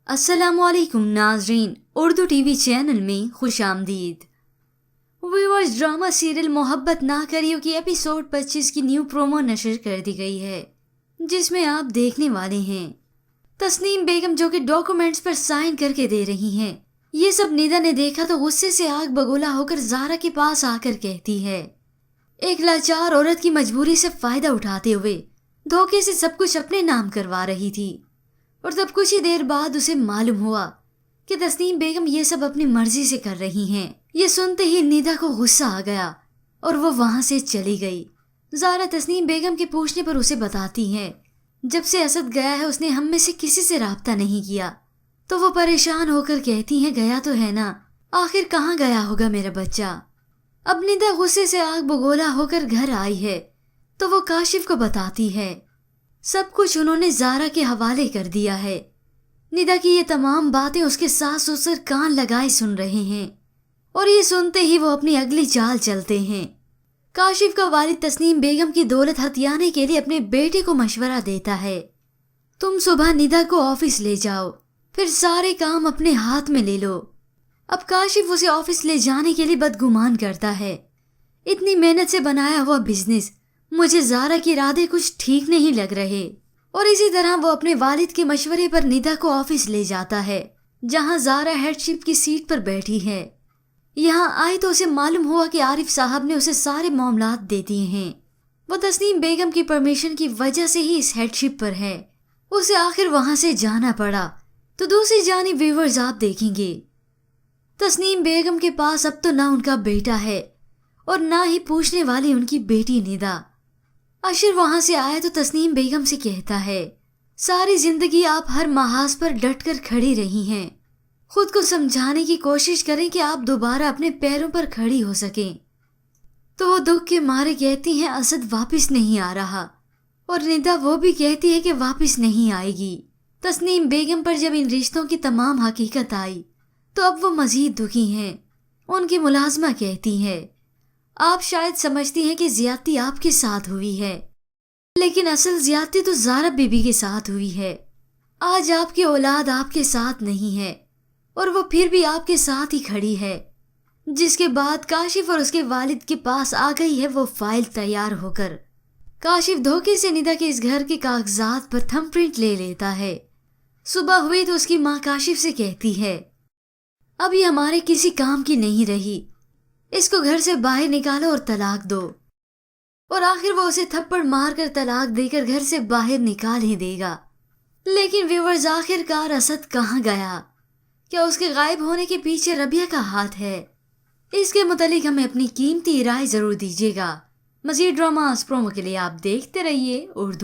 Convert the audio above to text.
अस्सलाम वालेकुम नाजरीन, उर्दू टीवी चैनल में खुश आमदीद। व्यूअर्स, ड्रामा सीरियल मोहब्बत ना करियो की एपिसोड 25 की न्यू प्रोमो नशर कर दी गई है, जिसमें आप देखने वाले हैं तस्नीम बेगम जो कि डॉक्यूमेंट्स पर साइन करके दे रही हैं। ये सब निदा ने देखा तो गुस्से से आग बगोला होकर ज़ारा के पास आकर कहती है, एक लाचार औरत की मजबूरी से फायदा उठाते हुए धोखे से सब कुछ अपने नाम करवा रही थी। और तब कुछ ही देर बाद उसे मालूम हुआ कि तस्नीम बेगम ये सब अपनी मर्जी से कर रही हैं। ये सुनते ही निदा को गुस्सा आ गया और वो वहां से चली गई। ज़ारा तस्नीम बेगम के पूछने पर उसे बताती है, जब से असद गया है उसने हम में से किसी से राब्ता नहीं किया। तो वो परेशान होकर कहती हैं, गया तो है ना, आखिर कहाँ गया होगा मेरा बच्चा। अब निदा गुस्से से आग बगोला होकर घर आई है तो वो काशिफ को बताती है। सब कुछ उन्होंने ज़ारा के हवाले कर दिया है। निदा की ये तमाम बातें उसके सास ससुर कान लगाए सुन रहे हैं और ये सुनते ही वो अपनी अगली चाल चलते हैं। काशिफ का वालिद तस्नीम बेगम की दौलत हथियाने के लिए अपने बेटे को मशवरा देता है, तुम सुबह निदा को ऑफिस ले जाओ, फिर सारे काम अपने हाथ में ले लो। अब काशिफ उसे ऑफिस ले जाने के लिए बदगुमान करता है। इतनी मेहनत से बनाया हुआ बिजनेस, मुझे ज़ारा के इरादे कुछ ठीक नहीं लग रहे। और इसी तरह वो अपने वालिद के मशवरे पर निदा को ऑफिस ले जाता है, जहां ज़ारा हेडशिप की सीट पर बैठी है। यहाँ आई तो उसे मालूम हुआ कि आरिफ साहब ने उसे सारे मामलात दे दिए हैं। वो तस्नीम बेगम की परमिशन की वजह से ही इस हेडशिप पर है। उसे आखिर वहां से जाना पड़ा। तो दूसरी जानिब व्यूअर्स, आप देखेंगे तस्नीम बेगम के पास अब तो ना उनका बेटा है और ना ही पूछने वाली उनकी बेटी निदा। अशर वहां से आया तो तस्नीम बेगम से कहता है, सारी जिंदगी आप हर महाज पर डट कर खड़ी रही हैं। खुद को समझाने की कोशिश करें कि आप दोबारा अपने पैरों पर खड़ी हो सकें। तो वो दुख के मारे कहती हैं, असद वापस नहीं आ रहा। और निदा वो भी कहती है कि वापस नहीं आएगी। तस्नीम बेगम पर जब इन रिश्तों की तमाम हकीकत आई तो अब वो मजीद दुखी हैं। उनकी मुलाजमा कहती है, आप शायद समझती हैं कि ज्यादती आपके साथ हुई है, लेकिन असल ज्यादती तो ज़ारा बीबी के साथ हुई है। आज आपकी औलाद आपके साथ नहीं है और वो फिर भी आपके साथ ही खड़ी है। जिसके बाद काशिफ और उसके वालिद के पास आ गई है वो फाइल तैयार होकर। काशिफ धोखे से निदा के इस घर के कागजात पर थंबप्रिंट ले लेता है। सुबह हुई तो उसकी माँ काशिफ से कहती है, अब ये हमारे किसी काम की नहीं रही, इसको घर से बाहर निकालो और तलाक दो। और आखिर वो उसे थप्पड़ मारकर तलाक देकर घर से बाहर निकाल ही देगा। लेकिन व्यूअर्स, आखिरकार असद कहाँ गया? क्या उसके गायब होने के पीछे रबिया का हाथ है? इसके मुतालिक हमें अपनी कीमती राय जरूर दीजिएगा। मज़ीद ड्रामास प्रोमो के लिए आप देखते रहिए उर्दू।